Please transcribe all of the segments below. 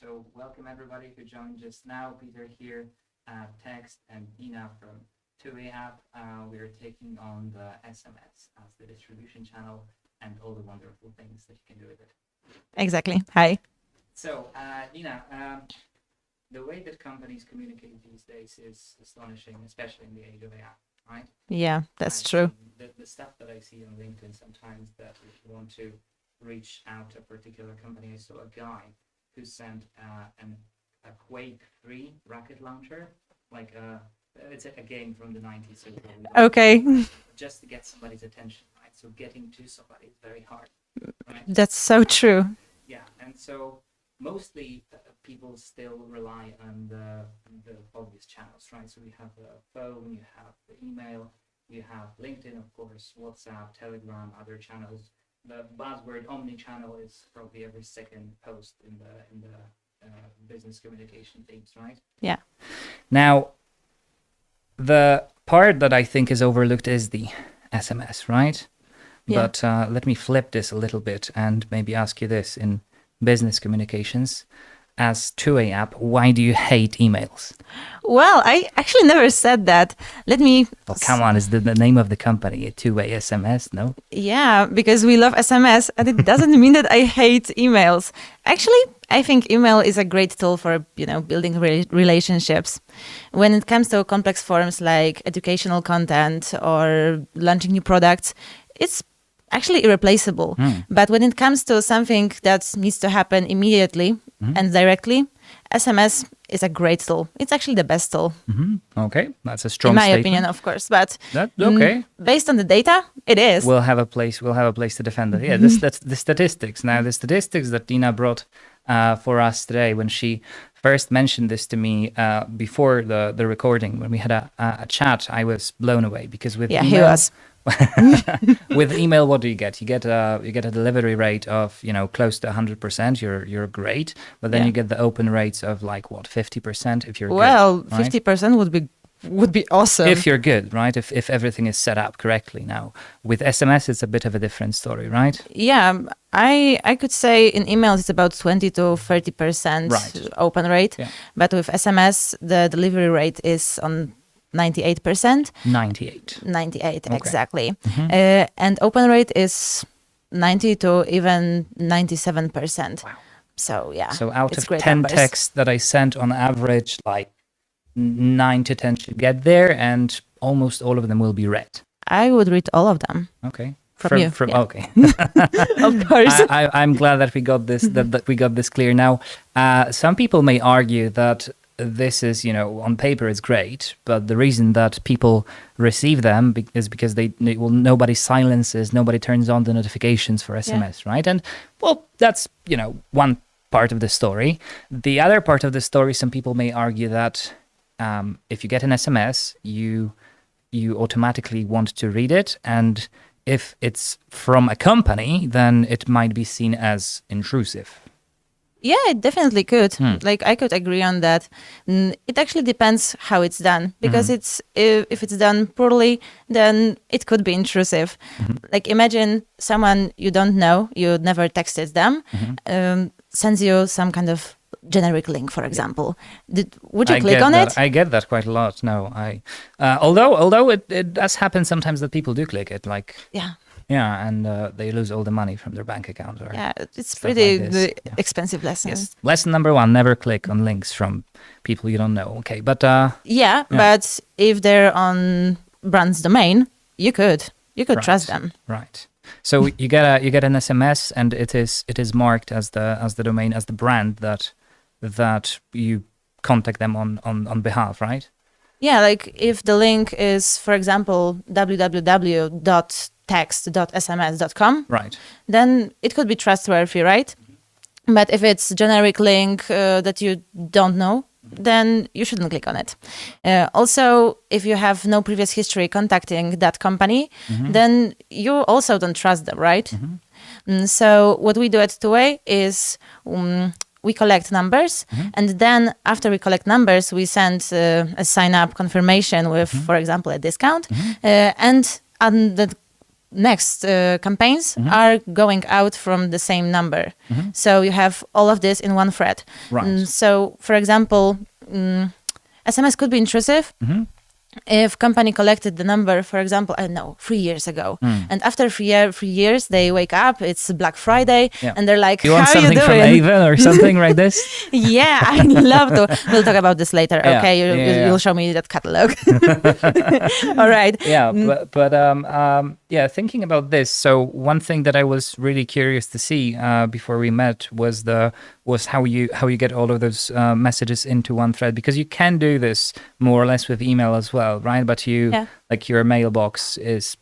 So welcome everybody who joined just now. Peter here, Text and Ina from 2A app. We are taking on the SMS as the distribution channel and all the wonderful things that you can do with it. Exactly. Hi. So Ina, the way that companies communicate these days is astonishing, especially in the age of AI, right? Yeah, that's true. The stuff that I see on LinkedIn sometimes, that if you want to reach out to a particular company, I saw a guy who sent a Quake 3 rocket launcher, like it's a game from the 90s. So Okay. just to get somebody's attention, right? So getting to somebody is very hard, right? That's so true. Yeah, and so mostly people still rely on the obvious channels, right? So we have the phone, you have the email, you have LinkedIn, of course, WhatsApp, Telegram, other channels. The buzzword omni-channel is probably every second post in the business communication things, right? Yeah. Now, the part that I think is overlooked is the SMS, right? Yeah. But let me flip this a little bit and maybe ask you this: in business communications, as 2A app, why do you hate emails? Well, I actually never said that. Let me... Well, come on, is the name of the company a 2A SMS? No? Yeah, because we love SMS, and it doesn't mean that I hate emails. Actually, I think email is a great tool for, building relationships. When it comes to complex forms like educational content or launching new products, it's actually irreplaceable. But when it comes to something that needs to happen immediately and directly, SMS is a great tool. It's actually the best tool. Okay, that's a strong in my statement. opinion, of course. But okay. Based on the data, it is. We'll have a place to defend it. Yeah, that's the statistics. Now, the statistics that Dina brought for us today, when she first mentioned this to me before the recording, when we had a chat, I was blown away, because with email, he was. with email, what do you get? You get a delivery rate of close to 100%. You're great, but then you get the open rates of like what, 50% if you're well, good, right? 50% would be awesome if you're good, right? If everything is set up correctly. Now with SMS, it's a bit of a different story, right? Yeah, I could say in emails it's about 20 to 30% open rate, but with SMS the delivery rate is on 98%. 98, okay. Exactly. And open rate is 90 to even 97%. Wow. So yeah. So out of 10 numbers. texts that I sent, on average, like 9 to 10 should get there, and almost all of them will be read. I would read all of them. Okay. From you. Okay. Of course. I'm glad that we got this that we got this clear. Now, some people may argue that this is, on paper it's great, but the reason that people receive them is because nobody silences, nobody turns on the notifications for SMS, right? And well, that's, one part of the story. The other part of the story, some people may argue that if you get an SMS, you automatically want to read it, and if it's from a company, then it might be seen as intrusive. Yeah, it definitely could. Like, I could agree on that. It actually depends how it's done, because if it's done poorly, then it could be intrusive. Like, imagine someone you don't know, you never texted them, sends you some kind of generic link, for example. Would you click on it? I get that quite a lot. No, although it does happen sometimes that people do click it, like and they lose all the money from their bank account. Or it's pretty like expensive lesson. Yes. Lesson number 1: never click on links from people you don't know. Okay, but but if they're on brand's domain, you could trust them. Right. So you get an SMS, and it is marked as the domain, as the brand that you contact them on behalf, right? Yeah, like if the link is, for example, www.text.sms.com, right, then it could be trustworthy, right? But if it's generic link that you don't know, then you shouldn't click on it. Also, if you have no previous history contacting that company, then you also don't trust them, right? So what we do at 2A is we collect numbers, and then after we collect numbers, we send a sign-up confirmation with, for example, a discount, and on the next campaigns are going out from the same number. So you have all of this in one thread. Right. So, for example, SMS could be intrusive if company collected the number, for example, I don't know, 3 years ago. And after 3 years, they wake up, it's Black Friday, and they're like, you want how are you something from doing? Avon or something like this? Yeah, I'd love to. We'll talk about this later. Yeah, Okay, you'll show me that catalog. All right. Yeah, but yeah, thinking about this, so one thing that I was really curious to see before we met was how you get all of those messages into one thread, because you can do this more or less with email as well, right? But like your mailbox is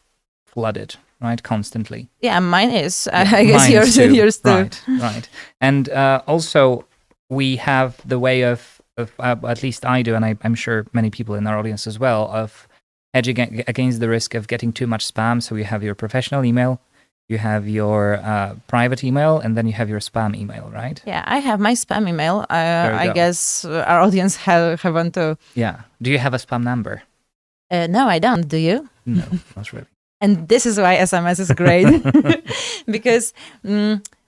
flooded, right, constantly. Yeah, mine is. I guess yours too. Right. And also we have the way of at least I do, and I'm sure many people in our audience as well, of hedging against the risk of getting too much spam. So you have your professional email, you have your private email, and then you have your spam email, right? Yeah, I have my spam email. I guess our audience have one too. Yeah. Do you have a spam number? No, I don't. Do you? No, not really. And this is why SMS is great. Because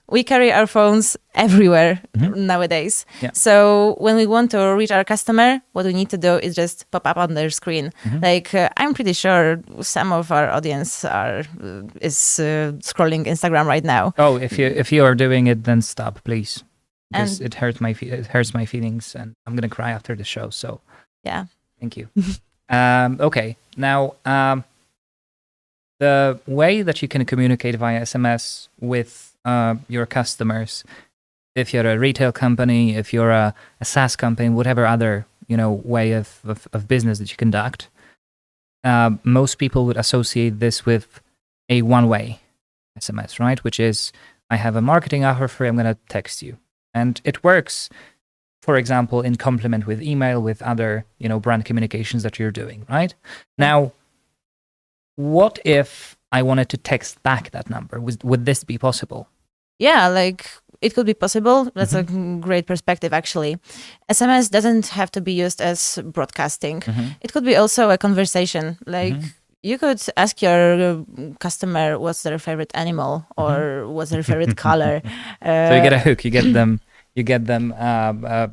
we carry our phones everywhere nowadays. Yeah. So when we want to reach our customer, what we need to do is just pop up on their screen. Like I'm pretty sure some of our audience is scrolling Instagram right now. Oh, if you are doing it, then stop, please, because it hurts my feelings, and I'm gonna cry after the show. So yeah, thank you. Okay, now the way that you can communicate via SMS with your customers, if you're a retail company, if you're a SaaS company, whatever other way of business that you conduct, most people would associate this with a one-way SMS, right? Which is, I have a marketing offer for you, I'm going to text you. And it works, for example, in complement with email, with other brand communications that you're doing, right? Now, what if I wanted to text back that number? Would this be possible? Yeah, like it could be possible. That's a great perspective, actually. SMS doesn't have to be used as broadcasting. It could be also a conversation. Like you could ask your customer what's their favorite animal or what's their favorite color. So you get a hook. You get them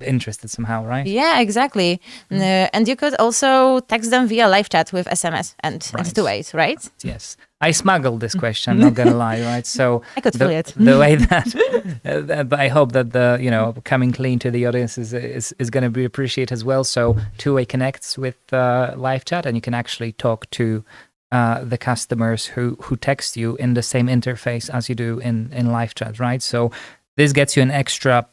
interested somehow, right? Yeah, exactly. And you could also text them via LiveChat with SMS and two ways, right? Yes. I smuggled this question, I'm not going to lie, right? So I could feel it. The way that, but I hope that coming clean to the audience is going to be appreciated as well. So two-way connects with LiveChat, and you can actually talk to the customers who text you in the same interface as you do in LiveChat, right? So this gets you an extra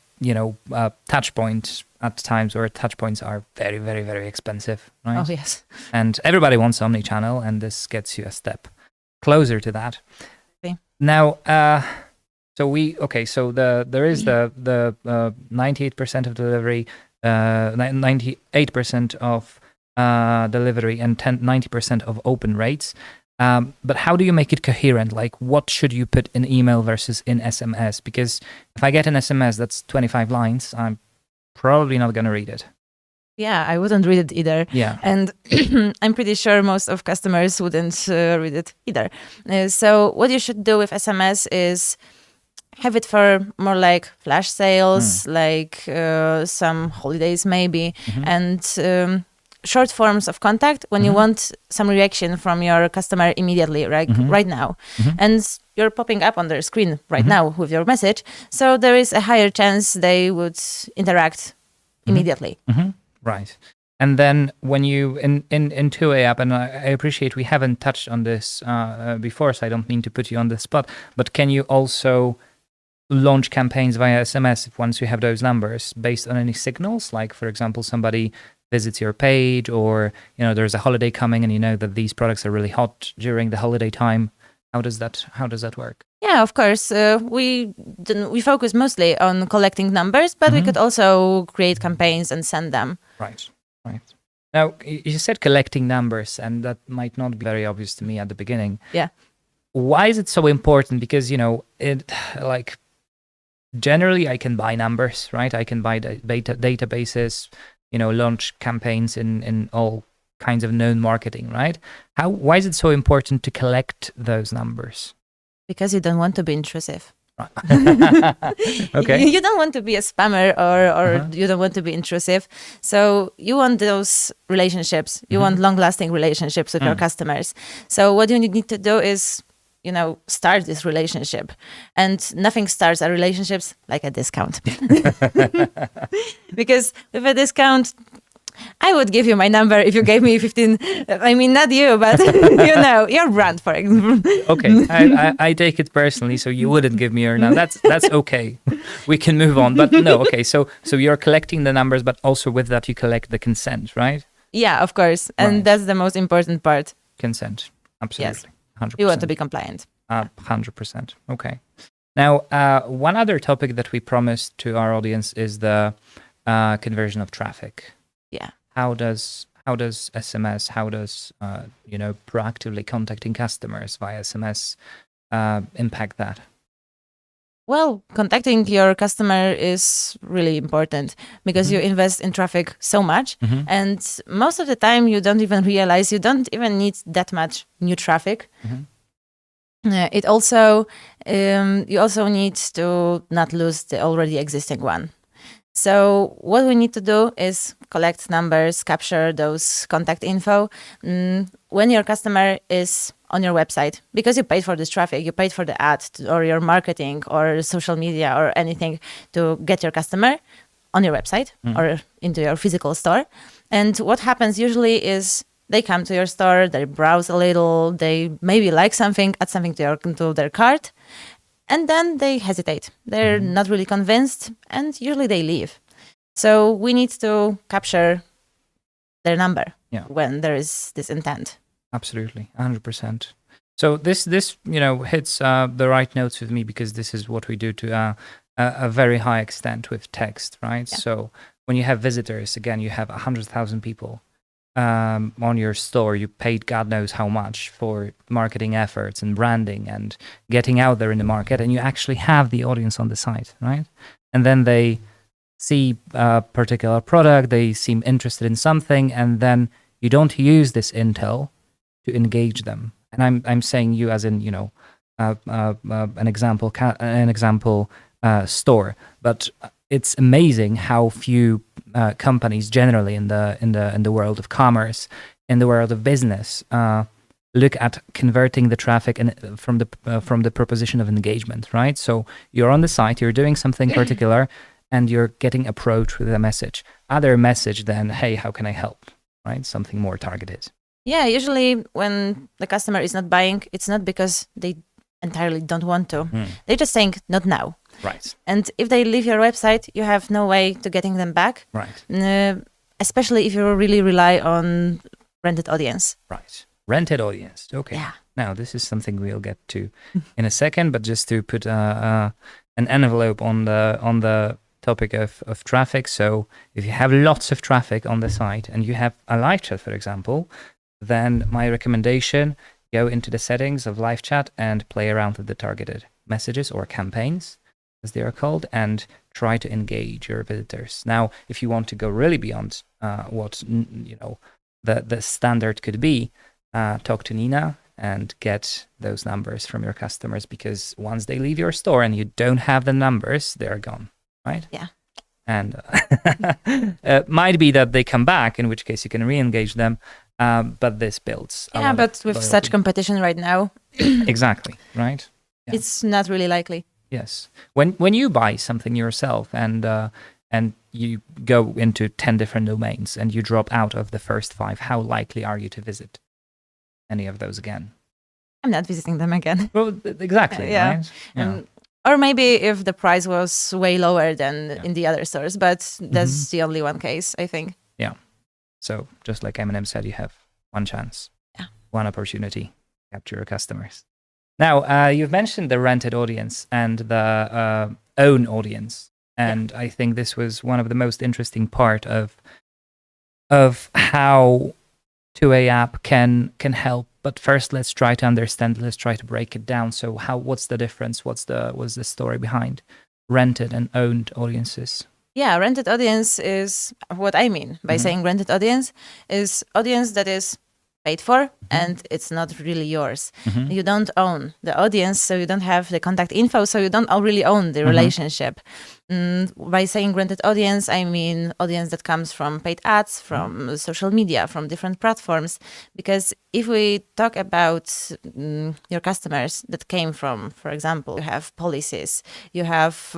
touch point at times where touch points are very, very, very expensive, right? Oh, yes. And everybody wants omni-channel, and this gets you a step closer to that. Okay. Now, so there is the 98% of delivery, 98% of delivery, and 90% of open rates. But how do you make it coherent? Like, what should you put in email versus in SMS? Because if I get an SMS that's 25 lines, I'm probably not going to read it. Yeah, I wouldn't read it either. Yeah. And I'm pretty sure most of customers wouldn't read it either. So what you should do with SMS is have it for more like flash sales, like some holidays maybe, and short forms of contact when you want some reaction from your customer immediately, right now. And you're popping up on their screen right now with your message. So there is a higher chance they would interact immediately. Right. And then when you, in two-way app, and I appreciate we haven't touched on this before, so I don't mean to put you on the spot, but can you also launch campaigns via SMS once you have those numbers based on any signals? Like, for example, somebody visits your page, or there's a holiday coming and you know that these products are really hot during the holiday time. How does that work? Yeah, of course. We focus mostly on collecting numbers, but we could also create campaigns and send them. Right. Now, you said collecting numbers, and that might not be very obvious to me at the beginning. Yeah. Why is it so important? Because, generally I can buy numbers, right? I can buy databases, launch campaigns in all kinds of known marketing, right? Why is it so important to collect those numbers? Because you don't want to be intrusive. Okay. You don't want to be a spammer or you don't want to be intrusive. So you want those relationships. You want long-lasting relationships with your customers. So what you need to do is, start this relationship. And nothing starts a relationships like a discount. Because with a discount, I would give you my number if you gave me 15. I mean, not you, but your brand, for example. Okay, I take it personally, so you wouldn't give me your number. That's okay. We can move on. But no, okay. So you're collecting the numbers, but also with that you collect the consent, right? Yeah, of course, and that's the most important part. Consent, absolutely, 100%. You want to be compliant. 100%. Okay. Now, one other topic that we promised to our audience is the conversion of traffic. Yeah. How does SMS, how does proactively contacting customers via SMS impact that? Well, contacting your customer is really important because you invest in traffic so much, and most of the time you don't even realize you don't even need that much new traffic. It also you also need to not lose the already existing one. So what we need to do is collect numbers, capture those contact info when your customer is on your website, because you paid for this traffic, you paid for the ad or your marketing or social media or anything to get your customer on your website or into your physical store. And what happens usually is they come to your store, they browse a little, they maybe like something, add something to their cart. And then they hesitate. They're not really convinced, and usually they leave. So we need to capture their number when there is this intent. Absolutely, 100%. So this hits the right notes with me, because this is what we do to a very high extent with text, right? Yeah. So when you have visitors, again, you have 100,000 people on your store. You paid God knows how much for marketing efforts and branding and getting out there in the market, and you actually have the audience on the site, right? And then they see a particular product, they seem interested in something, and then you don't use this intel to engage them. And I'm saying you as in an example store, but it's amazing how few companies generally in the world of commerce, in the world of business, look at converting the traffic and from the proposition of engagement, right? So you're on the site, you're doing something particular, and you're getting approached with a message. Other message than, hey, how can I help? Right? Something more targeted. Yeah, usually when the customer is not buying, it's not because they entirely don't want to. They're just saying, not now. Right. And if they leave your website, you have no way to getting them back. Right. Especially if you really rely on rented audience. Right. Rented audience. Okay. Yeah. Now, this is something we'll get to in a second, but just to put an envelope on the topic of traffic. So if you have lots of traffic on the site and you have a LiveChat, for example, then my recommendation, go into the settings of LiveChat and play around with the targeted messages or campaigns, as they are called, and try to engage your visitors. Now, if you want to go really beyond what the standard could be, talk to Nina and get those numbers from your customers, because once they leave your store and you don't have the numbers, they're gone, right? Yeah. And might be that they come back, in which case you can re-engage them, but this builds. Yeah, but with loyalty. such competition right now, Exactly, right? Yeah. It's not really likely. Yes. When you buy something yourself and you go into 10 different domains and you drop out of the first 5, how likely are you to visit any of those again? I'm not visiting them again. Well, exactly. Yeah. Right? Yeah. Or maybe if the price was way lower than in the other stores, but that's the only one case, I think. Yeah. So just like Eminem said, you have one chance, one opportunity to capture your customers. Now, you've mentioned the rented audience and the own audience. And I think this was one of the most interesting part of how 2A app can help. But first, let's try to understand. Let's try to break it down. So, what's the difference? What's the story behind rented and owned audiences? Yeah, rented audience is what I mean by saying rented audience is audience that is paid for and it's not really yours. You don't own the audience, so you don't have the contact info, so you don't really own the relationship. By saying rented audience, I mean audience that comes from paid ads, from social media, from different platforms. Because if we talk about your customers that came from, for example, you have policies, you have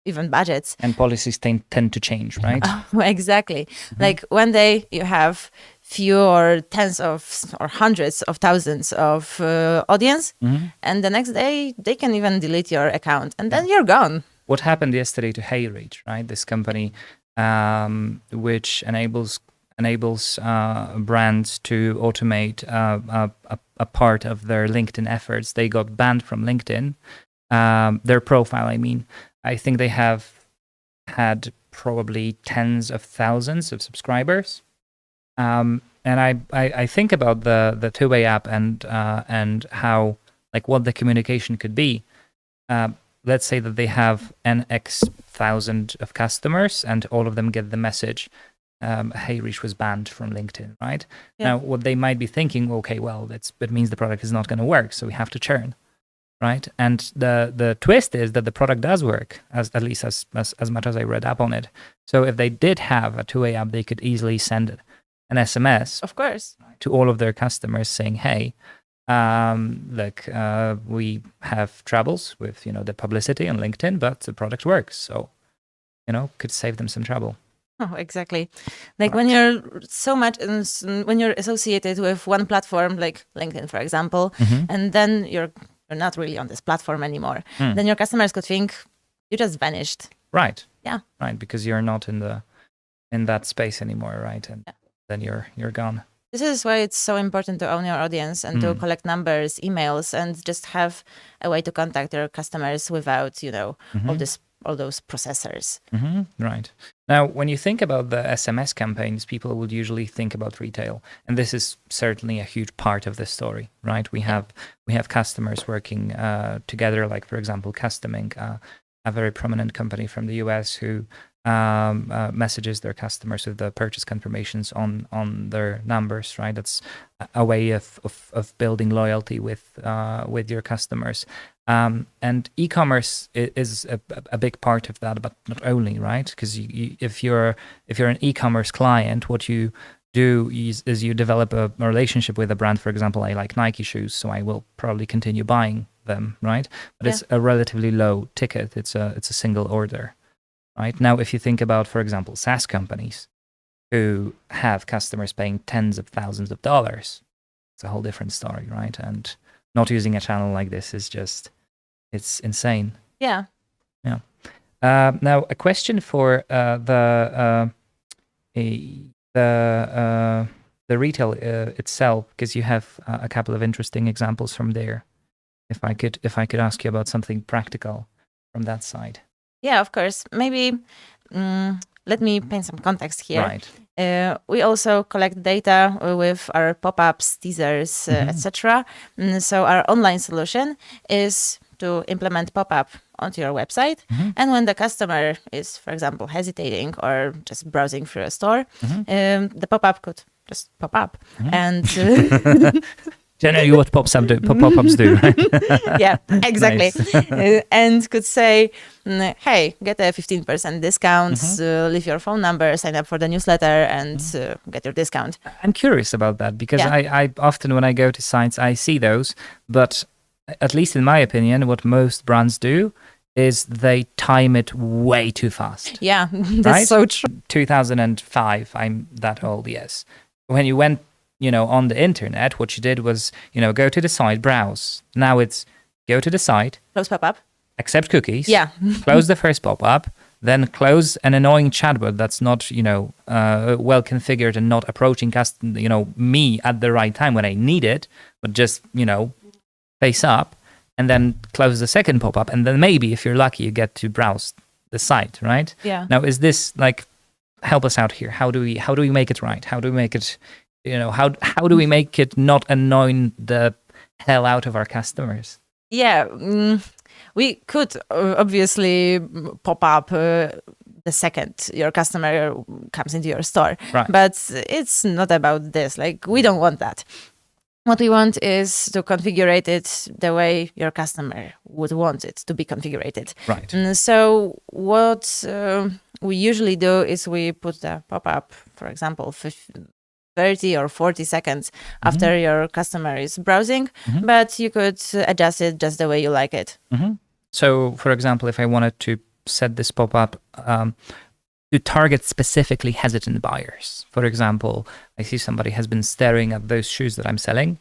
even budgets. And policies tend to change, right? Exactly. Like one day you have few or tens of or hundreds of thousands of audience, and the next day they can even delete your account, and then you're gone. What happened yesterday to HeyReach, right? This company which enables brands to automate a part of their LinkedIn efforts. They got banned from LinkedIn. Their profile, I mean. I think they have had probably tens of thousands of subscribers. And I think about the two-way app and how, like, what the communication could be. Let's say that they have an X thousand of customers and all of them get the message, HeyReach was banned from LinkedIn, right? Yeah. Now, what they might be thinking, okay, well, that means the product is not going to work, so we have to churn. Right, and the twist is that the product does work, at least as much as I read up on it. So if they did have a two-way app, they could easily send an SMS, of course, to all of their customers saying, "Hey, look, we have troubles with the publicity on LinkedIn, but the product works, so could save them some trouble." Oh, exactly. Like when you're so much, when you're associated with one platform, like LinkedIn, for example, and then you're not really on this platform anymore, then your customers could think you just vanished. Right. Yeah. Right, because you're not in that space anymore, right? And then you're gone. This is why it's so important to own your audience and to collect numbers, emails, and just have a way to contact your customers without, all those processors. Right. Now, when you think about the SMS campaigns, people would usually think about retail, and this is certainly a huge part of the story, right? We have customers working together, like, for example, Customing, a very prominent company from the US who messages their customers with the purchase confirmations on their numbers, right? That's a way of building loyalty with your customers. And e-commerce is a big part of that, but not only, right? Because if you're an e-commerce client, what you do is you develop a relationship with a brand. For example, I like Nike shoes, so I will probably continue buying them, right? But it's a relatively low ticket. It's a single order, right? Now, if you think about, for example, SaaS companies who have customers paying tens of thousands of dollars, it's a whole different story, right? And not using a channel like this is just, it's insane. Yeah. Yeah. Now, a question for the retail itself, because you have a couple of interesting examples from there. If I could ask you about something practical from that side. Yeah, of course. Maybe let me paint some context here. Right. We also collect data with our pop-ups, teasers, etc. So our online solution is to implement pop-up onto your website. And when the customer is, for example, hesitating or just browsing through a store, the pop-up could just pop up. And generally what pop-ups do, right? Yeah, exactly. And could say, hey, get a 15% discount, leave your phone number, sign up for the newsletter, and get your discount. I'm curious about that because I often, when I go to sites, I see those, but at least in my opinion, what most brands do is they time it way too fast. Yeah, that's right? so true. 2005, I'm that old, yes. When you went, on the internet, what you did was, go to the site, browse. Now it's go to the site, close pop-up, accept cookies, close the first pop-up, then close an annoying chatbot that's not, well configured and not approaching me at the right time when I need it, but just, face up, and then close the second pop-up, and then maybe if you're lucky, you get to browse the site, right? Yeah. Now, is this help us out here? How do we make it right? How do we make it, how do we make it not annoying the hell out of our customers? Yeah, we could obviously pop up the the second your customer comes into your store. Right. But it's not about this. Like, we don't want that. What we want is to configure it the way your customer would want it to be configured. Right. And so what we usually do is we put the pop-up, for example, 30 or 40 seconds after your customer is browsing, but you could adjust it just the way you like it. So, for example, if I wanted to set this pop-up to target specifically hesitant buyers. For example, I see somebody has been staring at those shoes that I'm selling,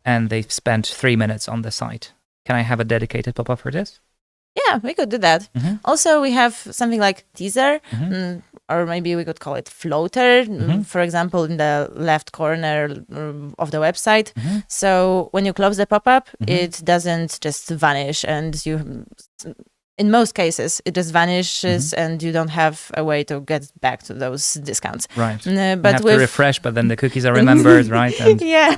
and they've spent 3 minutes on the site. Can I have a dedicated pop-up for this? Yeah, we could do that. Also, we have something like teaser, or maybe we could call it floater, for example, in the left corner of the website. So when you close the pop-up, it doesn't just vanish, and in most cases, it just vanishes and you don't have a way to get back to those discounts. Right. But you have to refresh, but then the cookies are remembered, right? And yeah.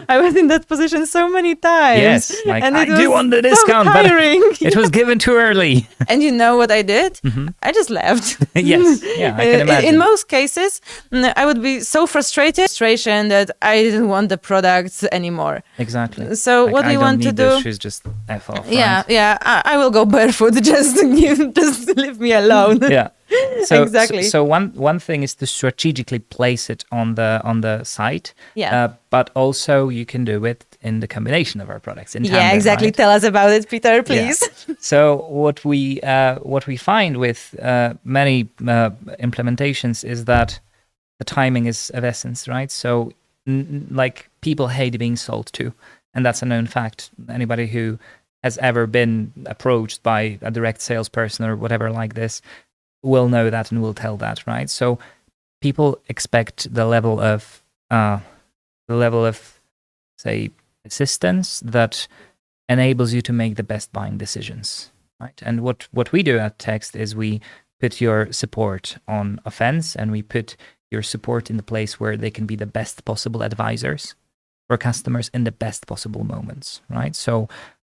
I was in that position so many times. Yes, like, and I do want the discount, but it was given too early. And you know what I did? I just left. Yes, yeah, I can imagine. In most cases, I would be so frustrated that I didn't want the product anymore. Exactly. So like, what we want to do? Shoes just F off. Yeah, right? yeah. I will go barefoot. Just leave me alone. Yeah. So, exactly. So one thing is to strategically place it on the site. Yeah. But also you can do it in the combination of our products. In tandem, yeah, exactly. Right? Tell us about it, Peter, please. Yeah. So what we find with many implementations is that the timing is of essence, right? So like people hate being sold to, and that's a known fact. Anybody who has ever been approached by a direct salesperson or whatever like this will know that and will tell that, right? So people expect the level of say assistance that enables you to make the best buying decisions, right? And what we do at Text is we put your support on offense, and we put your support in the place where they can be the best possible advisors for customers in the best possible moments, right? So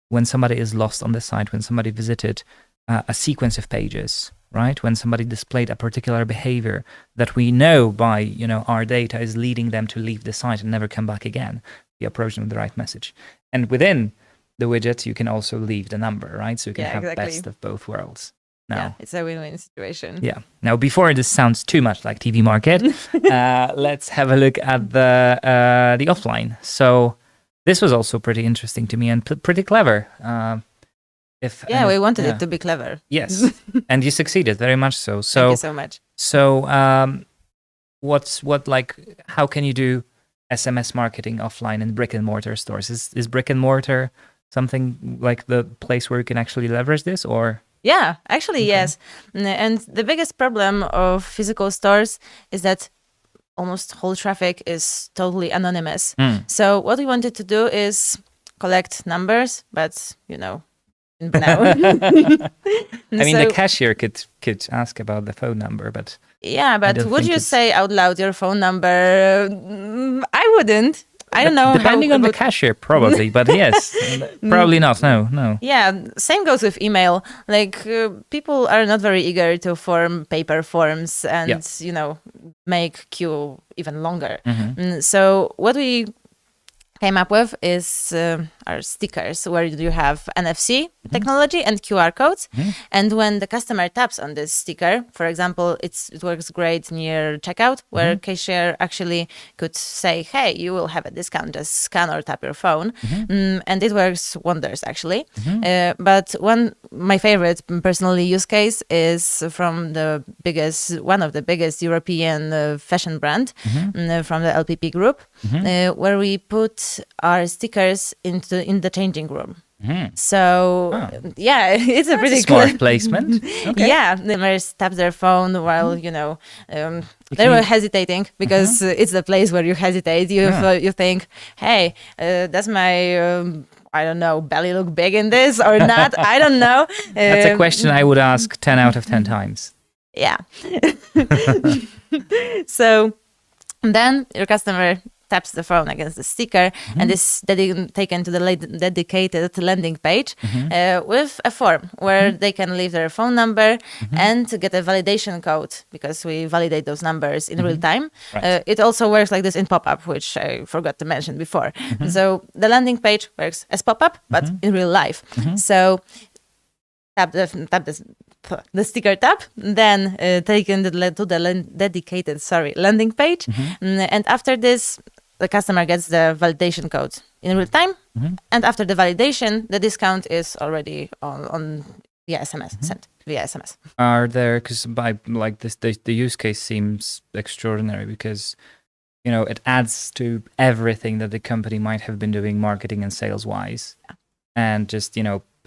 when somebody is lost on the site, when somebody visited a sequence of pages, right? When somebody displayed a particular behavior that we know by, our data is leading them to leave the site and never come back again, we approach them with the right message. And within the widget, you can also leave the number, right? So you can have best of both worlds. Now, yeah, it's a win-win situation. Yeah. Now, before this sounds too much like TV market, let's have a look at the offline. So this was also pretty interesting to me and pretty clever. We wanted it to be clever. Yes, and you succeeded very much so. Thank you so much. So, how can you do SMS marketing offline in brick and mortar stores? Is brick and mortar something like the place where you can actually leverage this, or? Yeah, actually, yes. And the biggest problem of physical stores is that almost whole traffic is totally anonymous. So what we wanted to do is collect numbers, but no. I mean, the cashier could ask about the phone number, but but would you say out loud your phone number? I wouldn't. I don't know. Depending on the cashier, probably, but yes, probably not. No. Yeah, same goes with email. Like people are not very eager to form paper forms and make queue even longer. So what we came up with is our stickers, where you have NFC technology and QR codes. And when the customer taps on this sticker, for example, it works great near checkout, where cashier actually could say, hey, you will have a discount, just scan or tap your phone. And it works wonders, actually. But my favorite personally use case is from one of the biggest European fashion brand from the LPP group, where we put our stickers in the changing room. So it's a pretty smart placement. Okay. Yeah, they tap their phone while they were hesitating because it's the place where you hesitate. You think, hey, does my I don't know, belly look big in this or not? I don't know. That's a question I would ask 10 out of 10 times. Yeah. So then your customer taps the phone against the sticker and is taken to the dedicated landing page with a form where they can leave their phone number and get a validation code, because we validate those numbers in real time. Right. It also works like this in pop-up, which I forgot to mention before. So the landing page works as pop-up, but in real life. So tap the sticker tab, then taken to the dedicated landing page, and after this, the customer gets the validation code in real time, and after the validation, the discount is already on via SMS, sent via SMS. Are there, because by like this, the use case seems extraordinary because it adds to everything that the company might have been doing marketing and sales wise, and just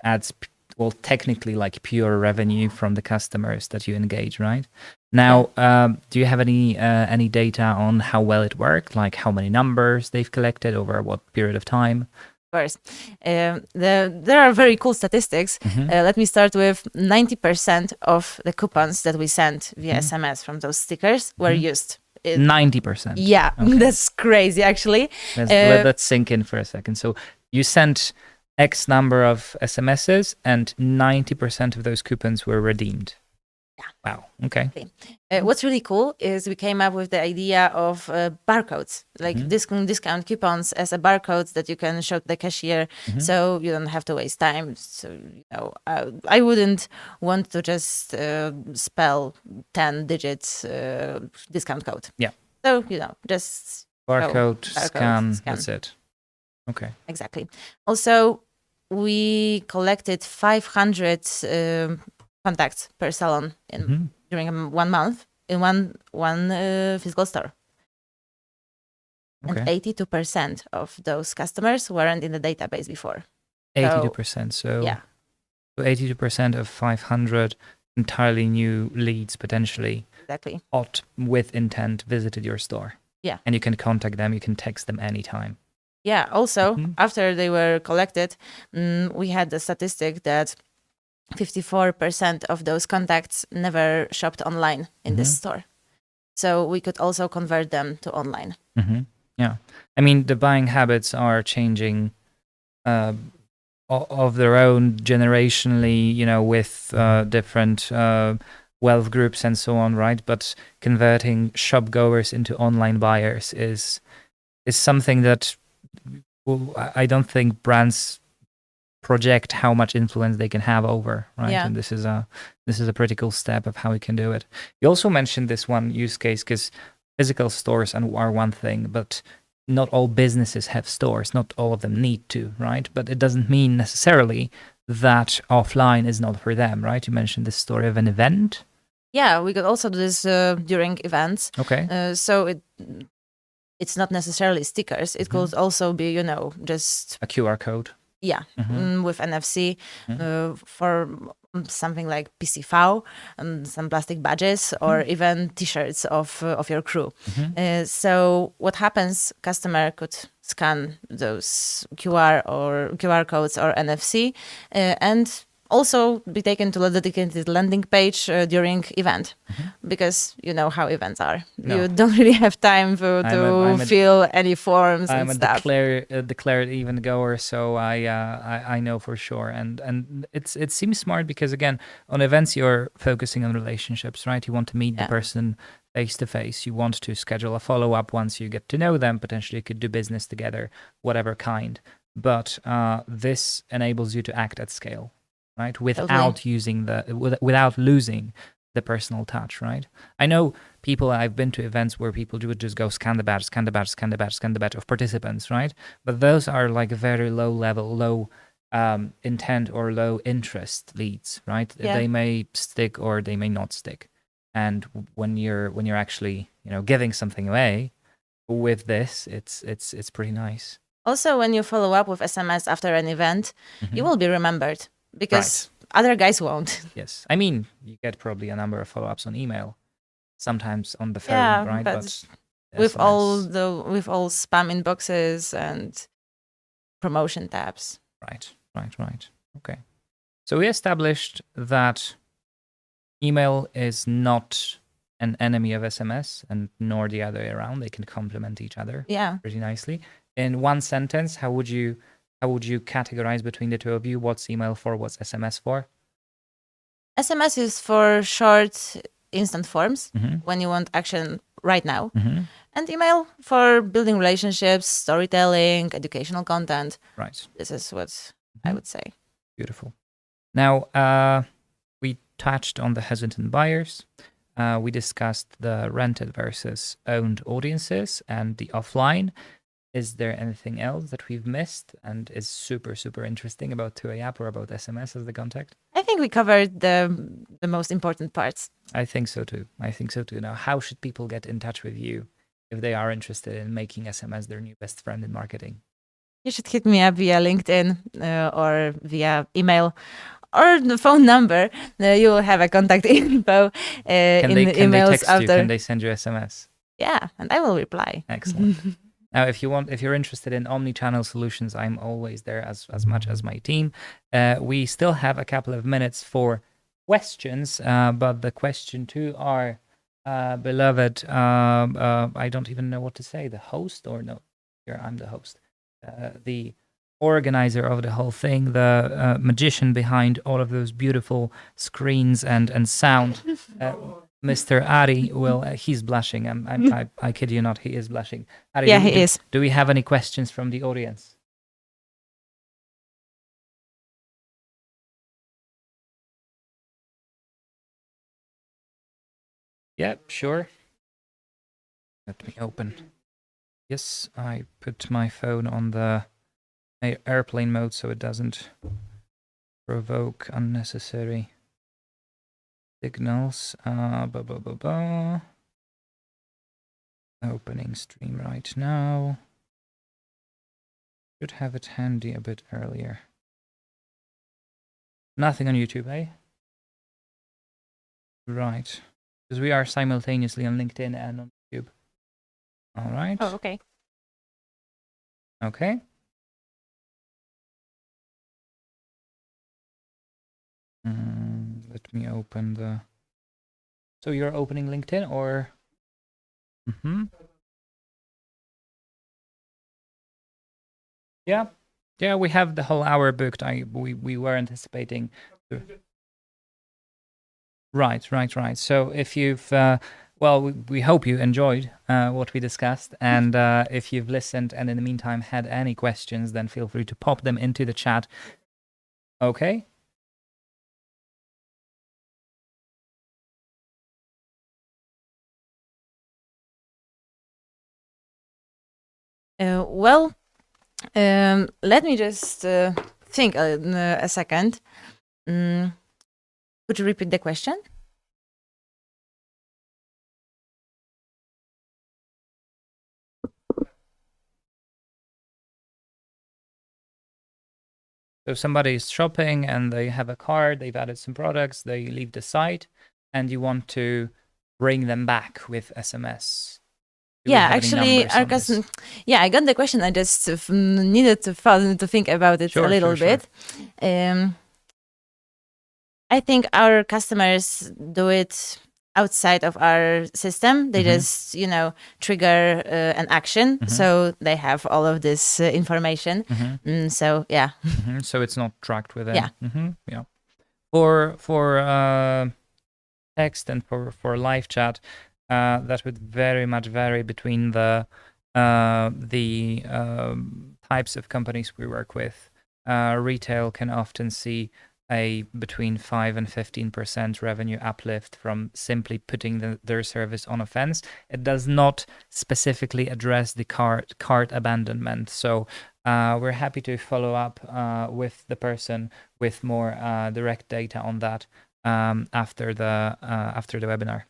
adds. Well, technically, like pure revenue from the customers that you engage, right? Now, do you have any data on how well it worked? Like how many numbers they've collected over what period of time? Of course. There are very cool statistics. Let me start with 90% of the coupons that we sent via SMS from those stickers were used. 90%? Yeah, okay. That's crazy, actually. Let that sink in for a second. So you sent X number of SMSs and 90% of those coupons were redeemed. Yeah. Wow. Okay. What's really cool is we came up with the idea of barcodes, like discount coupons as a barcode that you can show to the cashier, so you don't have to waste time. So I wouldn't want to just spell 10 digits discount code. Yeah. So just barcode, scan. That's it. Okay. Exactly. Also, we collected 500 contacts per salon during 1 month in one physical store. Okay. And 82% of those customers weren't in the database before. 82%. So yeah. So 82% of 500 entirely new leads potentially. Exactly. Hot with intent visited your store. Yeah. And you can contact them. You can text them anytime. Yeah. Also, after they were collected, we had the statistic that 54% of those contacts never shopped online in this store. So we could also convert them to online. Yeah. I mean, the buying habits are changing of their own generationally, with different wealth groups and so on, right? But converting shop goers into online buyers is something that I don't think brands project how much influence they can have over, right? Yeah. And this is a pretty cool step of how we can do it. You also mentioned this one use case because physical stores are one thing, but not all businesses have stores. Not all of them need to, right? But it doesn't mean necessarily that offline is not for them, right? You mentioned the story of an event. Yeah, we could also do this during events. Okay. So it's not necessarily stickers. It could also be, just a QR code. Yeah, with NFC for something like PCV and some plastic badges or even T-shirts of your crew. So what happens? Customer could scan those QR codes or NFC and also be taken to a dedicated landing page during event, because you know how events are. No. You don't really have time to fill any forms and stuff. I'm a declared event goer, so I know for sure. And it seems smart because, again, on events you're focusing on relationships, right? You want to meet the person face to face. You want to schedule a follow-up once you get to know them. Potentially you could do business together, whatever kind. But this enables you to act at scale. Right, without without losing the personal touch, right? I know I've been to events where people would just go scan the badge of participants, right? But those are like very low level, low intent or low interest leads, right? Yeah. They may stick or they may not stick. And when you're actually giving something away with this, it's pretty nice. Also, when you follow up with SMS after an event, you will be remembered. Because other guys won't. Yes. I mean, you get probably a number of follow-ups on email, sometimes on the phone, right? But with all spam inboxes and promotion tabs. Right. Okay. So we established that email is not an enemy of SMS and nor the other way around. They can complement each other pretty nicely. In one sentence, how would you categorize between the two of you? What's email for? What's SMS for? SMS is for short, instant forms when you want action right now. And email for building relationships, storytelling, educational content. Right. This is what I would say. Beautiful. Now, we touched on the hesitant buyers. We discussed the rented versus owned audiences and the offline. Is there anything else that we've missed and is super, super interesting about 2A app or about SMS as the contact? I think we covered the most important parts. I think so too. Now, how should people get in touch with you if they are interested in making SMS their new best friend in marketing? You should hit me up via LinkedIn or via email or the phone number. You will have a contact info in the emails can they text after. You? Can they send you SMS? Yeah, and I will reply. Excellent. Now, if you're interested in omni-channel solutions, I'm always there as much as my team. We still have a couple of minutes for questions, but the question to our beloved, I don't even know what to say, the host or no, here I'm the host, the organizer of the whole thing, the magician behind all of those beautiful screens and sound. Mr. Ari he's blushing. I kid you not, he is blushing. Ari, yeah, he is. Do we have any questions from the audience? Yeah, sure. Let me open. Yes, I put my phone on the airplane mode so it doesn't provoke unnecessary signals. Opening stream right now. Should have it handy a bit earlier. Nothing on YouTube, eh? Right. Because we are simultaneously on LinkedIn and on YouTube. All right. Oh, okay. Okay. Let me open the... So you're opening LinkedIn or... Yeah. Yeah, we have the whole hour booked. We were anticipating... Right. So if you've... well, we hope you enjoyed what we discussed. And if you've listened and in the meantime had any questions, then feel free to pop them into the chat. Okay. Well, let me just think a second. Could you repeat the question? So somebody is shopping and they have a cart, they've added some products, they leave the site, and you want to bring them back with SMS. Yeah, actually, I got the question. I just needed to think about it a little bit. I think our customers do it outside of our system. They just, trigger an action. So they have all of this information. So, yeah. So it's not tracked within. Yeah. Yeah. For text and for LiveChat, that would very much vary between the types of companies we work with. Retail can often see a between 5 and 15% revenue uplift from simply putting their service on a fence. It does not specifically address the cart abandonment. So we're happy to follow up with the person with more direct data on that after the webinar.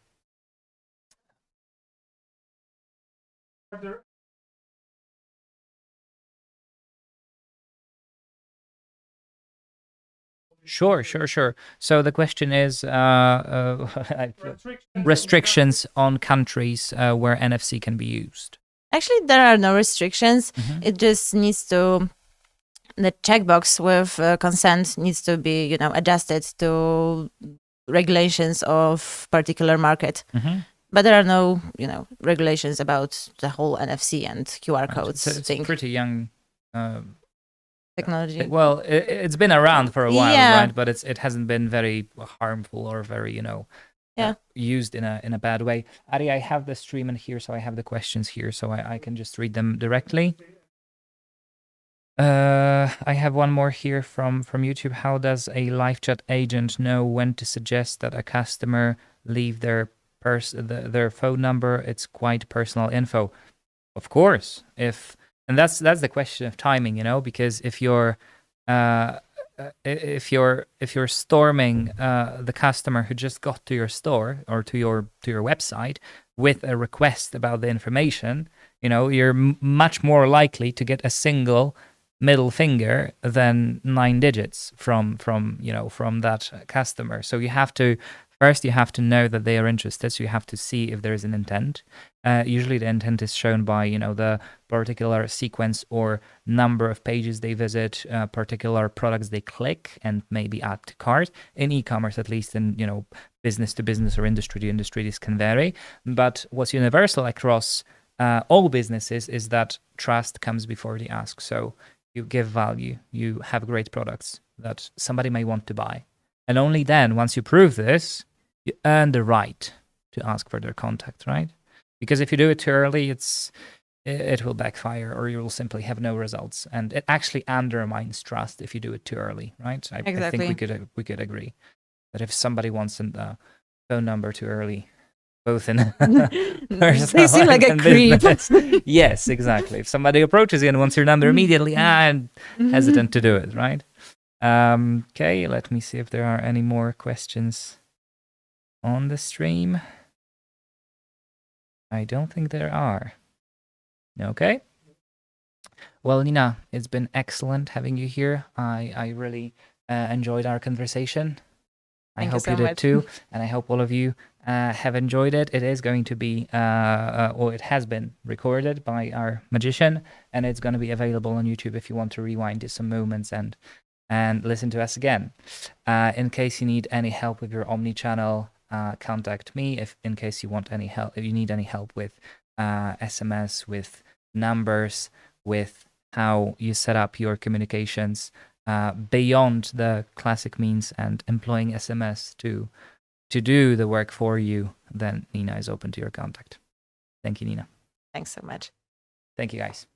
Sure. So the question is restrictions on countries where NFC can be used. Actually, there are no restrictions. It just needs to, the checkbox with consent needs to be, adjusted to regulations of particular market. But there are no, regulations about the whole NFC and QR Right. codes It's thing. pretty young Technology. well, it's been around for a while, Yeah. right? But it hasn't been very harmful or very Yeah. used in a bad way. Ari, I have the stream in here, so I have the questions here, so I can just read them directly. I have one more here from YouTube. How does a LiveChat agent know when to suggest that a customer leave their phone number? It's quite personal info. Of course, and that's the question of timing, because if you're storming the customer who just got to your store or to your website with a request about the information, you're much more likely to get a single middle finger than 9 digits from that customer. So you have to know that they are interested. So you have to see if there is an intent. Usually the intent is shown by the particular sequence or number of pages they visit, particular products they click and maybe add to cart. In e-commerce, at least, in business to business or industry to industry, this can vary. But what's universal across all businesses is that trust comes before the ask. So you give value, you have great products that somebody may want to buy. And only then, once you prove this, you earn the right to ask for their contact, right? Because if you do it too early, it will backfire, or you will simply have no results. And it actually undermines trust if you do it too early, right? Exactly. I think we could agree that if somebody wants a phone number too early, both in they seem like a creep. Yes, exactly. If somebody approaches you and wants your number immediately, I'm hesitant to do it, right? Okay, let me see if there are any more questions on the stream. I don't think there are. Okay. Well, Nina, it's been excellent having you here. I really enjoyed our conversation. I hope you did too, and I hope all of you have enjoyed it. It is going to be, or it has been recorded by our magician, and it's going to be available on YouTube if you want to rewind to some moments and listen to us again. In case you need any help with your omni-channel, contact me. If in case you want any help, if you need any help with SMS, with numbers, with how you set up your communications beyond the classic means and employing SMS to do the work for you, then Nina is open to your contact. Thank you, Nina. Thanks so much. Thank you, guys.